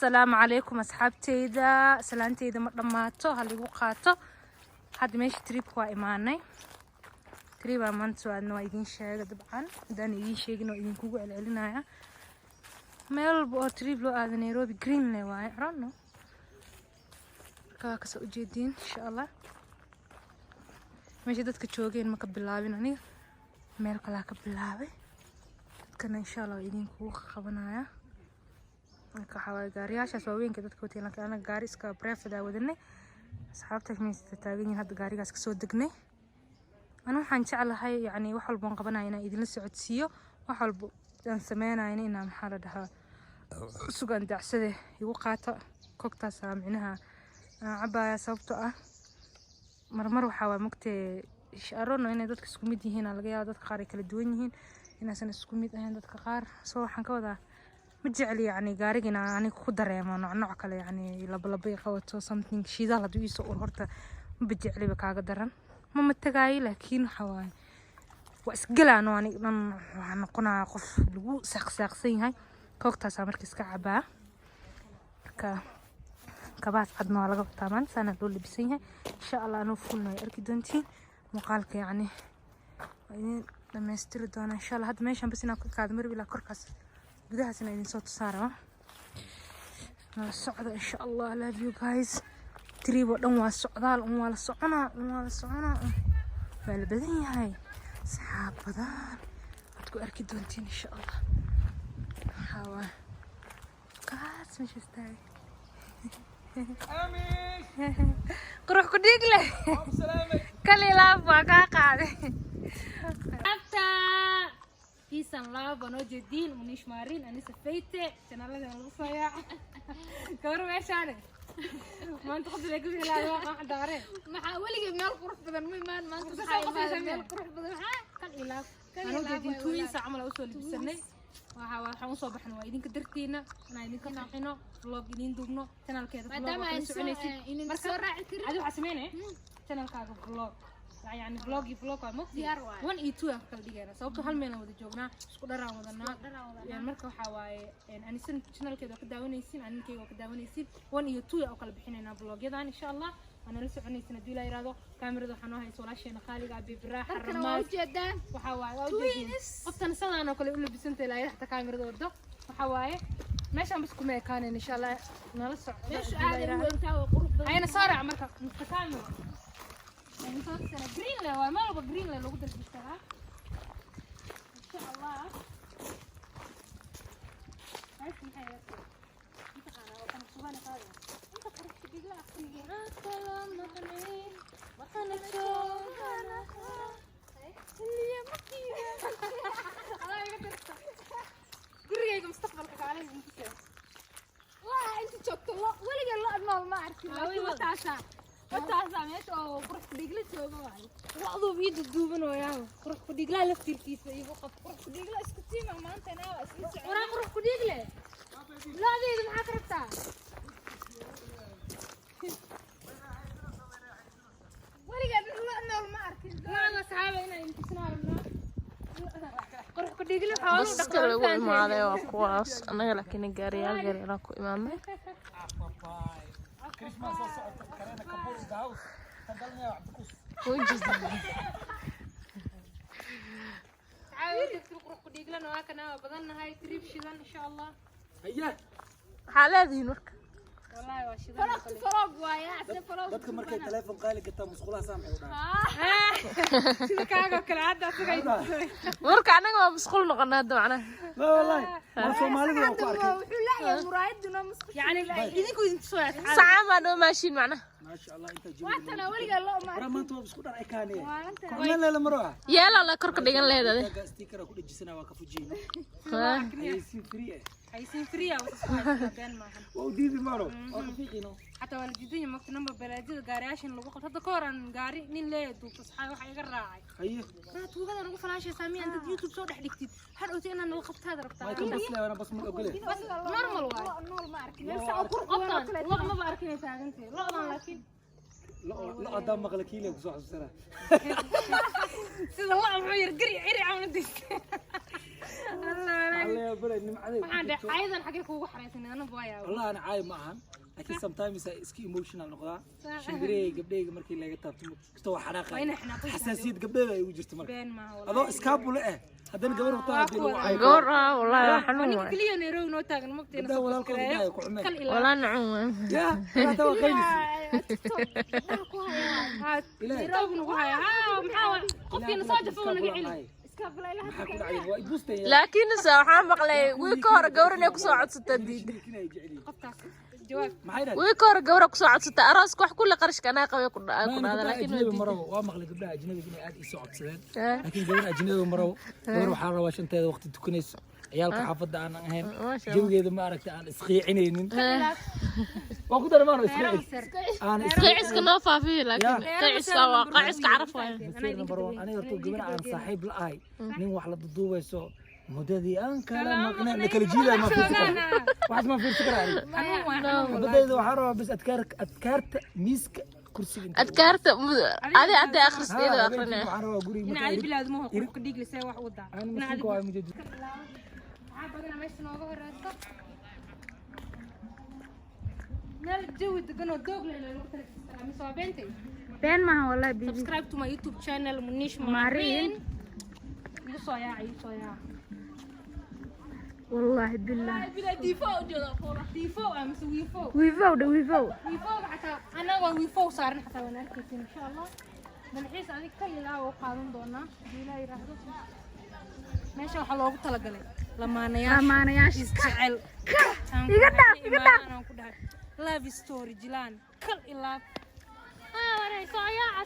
السلام عليكم أصحابتيدا سلامتيدا مدماتو هاليغو قاتو هاد ماشي تريب كوا إيماني تريبا مانتو أنو إيدين شايغا دبعان دان إيدين شايغنو إيدين كوغو العلنايا ميل بو تريب لو آذا نيروبي جرين لي واي رانو كاكسو ujeedin insha Allah meesha dadka joogeen ma ka bilaabin aniga meel kala ka bilaabay dadkana insha Allah idin ku qabanaya marka xawaa gaariyaashaas waaweynka dadka wateen laakiin anaga gaari iska breefada wadanay asxaabta meesha taagan yihiin hadda gaarigaas ka soo degnay ana waxaan jeclahay yani wax walba aan qabanay inaan idin la socodsiiyo wax walba aan sameynayna inaan maxaa la dhahaa sugan dacsade igu qaato koktaas micnaha عباية صوبته مرمر وحوا مكتة شعرنا إن دتك سكميد هنا لقيا دتك قاري كل دوين هنا هنا سن سكميد هنا دتك قار صو حنكوذا متجعل يعني قارجنا يعني خضر يا ما نوع كله يعني لبلبي خوته something شيء ذا لدوي سوق هرته بتجعلي بكا قدرن ما متجاي لكن حواي واسجلا يعني نقنا قف لو سقسين هاي كوكتا سامركس كعبا كباس عدنا على قبل تمام سنة دول بسينها إن شاء الله نوفلنا يركي دنتي مقالك يعني لما يستردون إن شاء الله هاد ماشي بس أنا كنت قاعد مرة بلا كركس بدها سنة إن صوت صار السعودة إن شاء الله love you guys تريبوا الأموال السعودة الأموال السعودة فالبدين هاي سحاب بدان هتكون أركي دنتي إن شاء الله حاول كاس مش استاي قروح كديك له كلي لافا كاقادي حتى كيسان لافا نوجدين ونيش مارين أنا سفيته كنا لازم نصيع كورو ماشانه ما أنت خذ لك ولا واقع دارين ما حاولي جميل قروح بدن ما أنت صحيح جميل قروح بدن كلي لافا نوجدين توين ساعة عمل أوصل بسنة waxaan soo baxnay waa idinka darteena inaan idinka qaaqino vlog idin duubno channelkeeda maadaama ay soconaysid marka soo raaci karin adiga waxa sameynay channelkaaga vlog يعني vlog waa maqti 1 iyo 2 aan kala dhigayna sababtoo hal meel aan wada joognaa isku dharaan wadanaa yani marka waxa waaye anisan channelkeeda ka daawanaysiin aninkeyga ka daawanaysiin 1 iyo 2 aan kala bixinaynaa vlogyadan insha Allah أنا لسه عني سنة دولا يرادو كاميرا ده حنوها يسولا شيء نخالي قابي براح الرماد وحواي أفتن سنة أنا كل يقول بسنت لا يرح تكاميرا ده ورده وحواي ماشي عم بسكم كان إن شاء الله نلصق ليش عادي أنا صارع مركب متكامل يعني صار سنة جرين له وما له بجرين له لو قدر بيشتغل إن شاء الله عايز من هاي أنت أنا وكان سبحان الله قرية مستقبلك على المنتج. والله أنت شفت الله ولا قال الله ما أعرف. وتعسى ماشي أو قرح دقيقة شو قاعد. وعضو بيد الدوبن وياه قرح دقيقة لفتي كيس يبقى قرح دقيقة اسكتي ما أنت أنا اسكتي. وأنا قرح دقيقة. لا ذي معك ربطة. بس كله يقول ما عليه وقواس أنا لكن الجاريال غير أنا كو إمامي ويجز عاود تروح كديق لنا وكنا بدلنا هاي تريب شذا إن شاء الله هيا حالة ذي نورك والله واشذا فراغ ويا عسى فراغ dadka markay telefoon qaali gataa musqulaha saamay u dhahay sida kaaga kala cad asagay warka anaga waa musqul noqonaa dabacna la wallahi war Soomaalidu waa ku arkay wuxuu leeyahay muraayaduna musqul yani idinku idin soo yahay saca ma doo maashin macna ما شاء الله انت جميل واتنا waliga loo ma war maanta waa isku dhar ay kaanee kuma leela maroha yeela la korka dhigan leedahay sticker ku dhajisana waa ka fujiino aysin free waa been maahan oo diidi maro oo fiiqino حتى والدتي ما كنا ببلادي قارياشن لو قلت هذا كورن قاري نين ليه دوب صحاي waxa iga raacay haye raad uga nagu falaashay saamiy anta youtube soo dhex dhigtid har oo teen aan qabta hada rabtaa ma bas la wana bas ma ogole normal waay normal ma arkin sa qur qabtan loo ma arkin taagantay loodan laakiin loo adam maqla kiile ku soo xusara sida loo wuxuu yar gari ciri cawnadiis الله يبارك نمعدي waxaan caydan xagee kuugu xareysan ana booyaa والله انا عايب معهم لكن sometimes اسكي ايموشنال نقطه شنغري قبديga markii laga taabto kastoo xanaaqay xasaasiyad gabdheeda ay u jirto marka been ma wala adoo iskaabule ah hadana gabar waqtaa hadii lagu caayo goor wallahi xanuun aniga kaliya neerow noo taagan maqteena soo walaalkooda ku xumay wala nacun يا لا تو خيس neerow nugu haya maxaa qofkiina soo jafo naga celi laakiin waxaan maqlay wiilka hore gawar inay ku soo codsata diid qoftaas jawaab wiilka hore gawar ku soo codsata araaska wax kulli qarashka anaa qabay ku dhaada laakiin waa maqlay gabdhaha ajnabiga inay aad isoo codsadeen laakiin gabadha ajnabiga marow gawar waxaa rabaa shanteeda waqti tukanayso ciyaalka xaafadda aan ahayn jawigeeda ma aragtay aan isqiicinaynin waa ku darmaan isqiiciska noo faafiyo laakiin isqiiciska waa qaaciska caraf waayo aniga horta gabadha aan saaxiib la ahay nin wax la duduubayso mudadii aan kala maqnaan la kala jiiday ma fiirsan wax ma fiirsan karaa badayda waxaa rabaa bas adkaarta miiska kursiga adkaarta adi akhristeeda aqrinay waxaa rabaa guriga in aad bilaadmo qurux ka dhiglisay wax wada in aad ku waa mujad badana meesha nooga horeyso meel jawi degan oo doog leh lagu tala soo beentay been ma wallahi bibi subscribe to my YouTube channel Munish Marin soo yaa والله بالله ديفو ديفو امس ويفو حتى انا ويفو صارنا حتى وانا اركز ان شاء الله بنحيس انا كل لا وقادن دونا لا يراهدو ماشي waxa loogu tala galay lamaanayaasha isjecel iga dhaaf love story jilaan kal ilaa waray soo yaa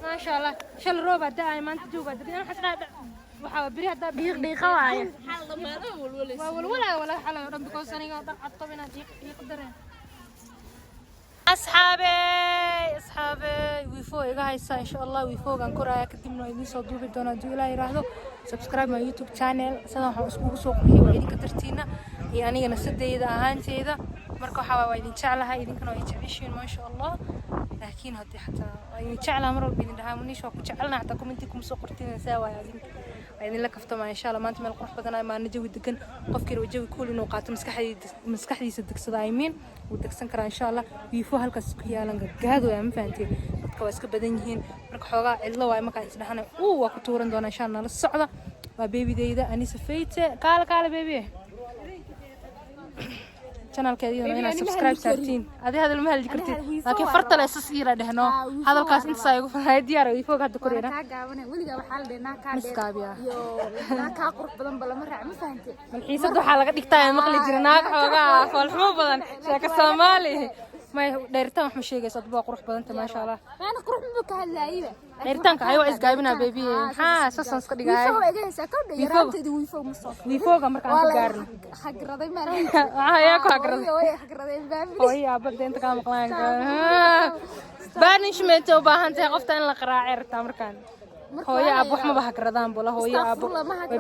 ما شاء الله شل روبا دائما تجوبا انا حسنا waxaa bari hada dhiiqa waaye ولا حلا رب كوس aniga عطبنا dhiiq dareen asxaabe wiifo iga haysa insha Allah wiifoogan koraya kadibna idin soo duubi doona hadii Ilaahay yiraahdo subscribe my YouTube channel sidoo waxaan iskugu soo qurxiyo idinka tartiina iyo aniga nafsadeyda ahaanteeda marka waxa idin jeclahay idinkana way jeceshiin ma sha Allah laakiin hadii xataa ay jeclaa mar walba idin dhahaa Munish waa ku jecelna xataa commentikum soo qortiin saawaya idinka idin la kaftama insha Allah maanta meel qurux badan ay maana jawi degan qofkii roo jawi kool inuu qaato maskaxdiisa degsada aymiin uu degsan kara insha Allah wiifo halkaas ku yaalan gaado ay ma fahanteen dadka waa iska badan yihiin marka xoogaa cidlo waay marka isdhaxana waa ku tuuran doona insha Allah la socda waa beebideyda Anisa Fayte kaala beebi channel keedina ina subscribe saartiin adi hadal ma heli kartid laakiin farta la isas ila dhahno hadalkaas inta ay ugu faahay diyaar ay foog hadda koreena ka gaabanay waliga waxa la dheena ka miskaabiya iyo ka qurux badan bal ma raac ma fahantay malxiisad waxa laga dhigtaa maqli jirnaa xoogaa falxumo badan sheeka Soomaali ما ديرتان wax ma sheegayso dad qurux badanta ma sha Allah ana qurux ma ka hadlaayba deertaanka ayo is gaabina baby ha sasan iska dhigay wiifo eegaysa ka dhayraanteedu wiifo ma soo wiifooga markaan ku gaarno hagraday ma ayaa ku hagraday baby hooyo abada inta ka maqlaan banishment oo baahan tahay qofta in la qaraac irta markaan hooyo aab wax ma bahagradaan bula hooyo aab way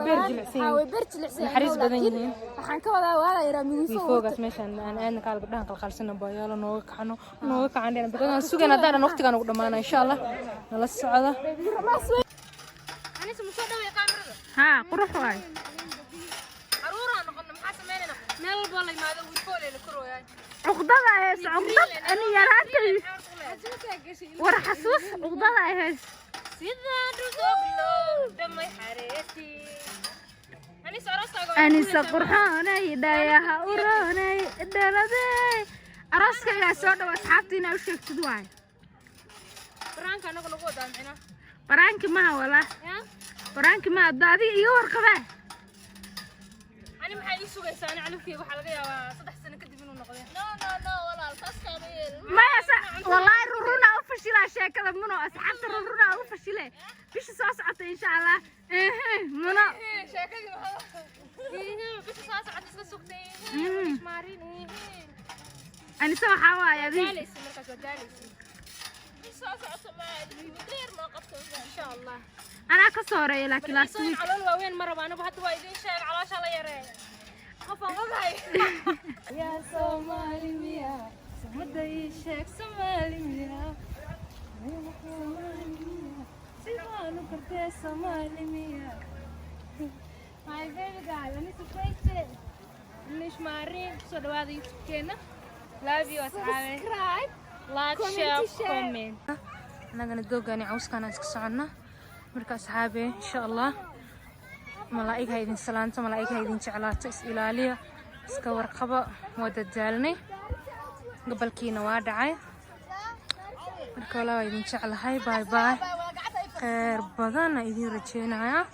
beer jilicsan xariis badan yihiin waxaan ka wadaa waa yaraa wiifoogaas meeshan aan kala gabdhahan qalqalsana baayaalo nooga kacan badan sugan hadaan waqtigan ugu dhamaana insha Allah nala socda anis musoo dhaway kaamirada ha qurux waay aruura noqon maxaa sameynayna meel walba la yimaado wiifoo la korooyay عقدة هيس عقدة أنا يراتي ورا حسوس عقدة هيس أنا سقرحانة يدايها وراني الدلدي أراسك يا سودا وأصحابتي نوشك تدواي برانك أنا كنا قدام هنا برانك ما ولا برانك ما دادي يور كذا أنا محلي سوق إنسان على كيف حلقة يا صدق سنة كده منو نقدر no ولا الفاس كبير ما والله رونا أوفشيلا شيء كذا منو أصحابتي رونا أوفشيلا فيش صاصعة إن شاء الله منو شيء كذا فيش صاصعة تسكت سكتين مش مارين أنا سو حوايا ذي جالس مركز جالس فيش صاصعة ما غير ما قبته إن شاء الله أنا كسورة لكن لا سوي على الواوين مرة أنا بحط وايدين شيء على شاء الله يرى خفا غباي يا سومالي ميا سمدي شيك سومالي ميا Simano corte Somali mia. My baby girl, أنا سفيتة. مش مارين سو دواء يوتيوب love you أصحابي. subscribe like share comment. أنا قاعد دوقاني عاوز كان أسك سعنا. مركز أصحابي إن شاء الله. ملاك هيدين سلامته ملاك هيدين شعلات إسئلالية. سكور قبا ودجالني. قبل كينا وادعي. مركز الله هيدين شعله هاي باي باي. خير بدنا يدين رجينا يا.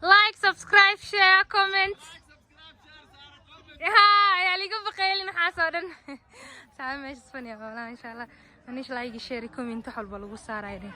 لايك سبسكرايب شير كومنت يا اللي قبل خيالي نحاسودن سامي ماشي اسفني يا ان شاء الله مانيش لايك شير كومنت حول بلغو سارايدين